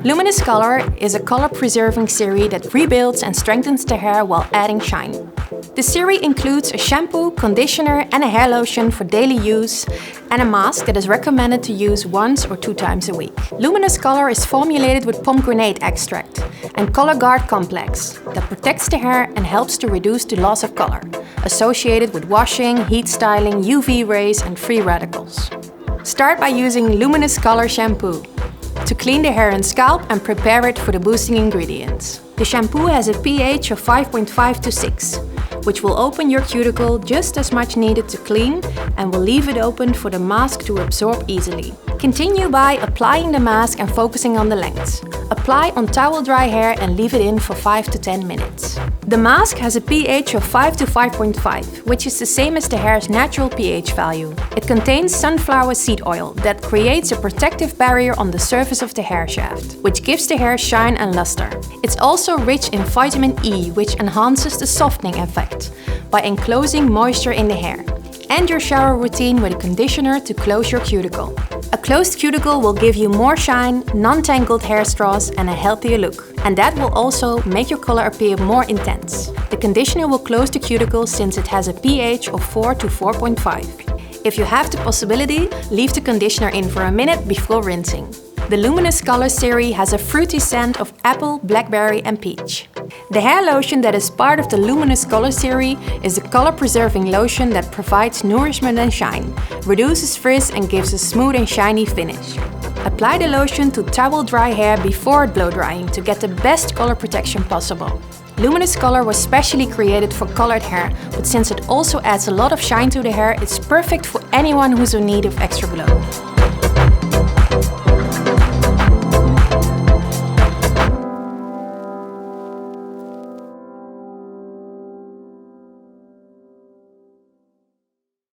Luminous Colour is a color-preserving serum that rebuilds and strengthens the hair while adding shine. The serum includes a shampoo, conditioner and a hair lotion for daily use and a mask that is recommended to use once or 2 times a week. Luminous Colour is formulated with pomegranate extract and Color Guard complex that protects the hair and helps to reduce the loss of color associated with washing, heat styling, UV rays and free radicals. Start by using Luminous Colour shampoo to clean the hair and scalp and prepare it for the boosting ingredients. The shampoo has a pH of 5.5 to 6, which will open your cuticle just as much needed to clean and will leave it open for the mask to absorb easily. Continue by applying the mask and focusing on the lengths. Apply on towel dry hair and leave it in for 5 to 10 minutes. The mask has a pH of 5 to 5.5, which is the same as the hair's natural pH value. It contains sunflower seed oil that creates a protective barrier on the surface of the hair shaft, which gives the hair shine and luster. It's also rich in vitamin E, which enhances the softening effect by enclosing moisture in the hair. End your shower routine with a conditioner to close your cuticle. A closed cuticle will give you more shine, non-tangled hair straws and a healthier look. And that will also make your color appear more intense. The conditioner will close the cuticle since it has a pH of 4 to 4.5. If you have the possibility, leave the conditioner in for a minute before rinsing. The Luminous Colour serum has a fruity scent of apple, blackberry and peach. The hair lotion that is part of the Luminous Colour serum is a color-preserving lotion that provides nourishment and shine, reduces frizz and gives a smooth and shiny finish. Apply the lotion to towel dry hair before blow drying to get the best color protection possible. Luminous Colour was specially created for colored hair, but since it also adds a lot of shine to the hair, it's perfect for anyone who's in need of extra glow.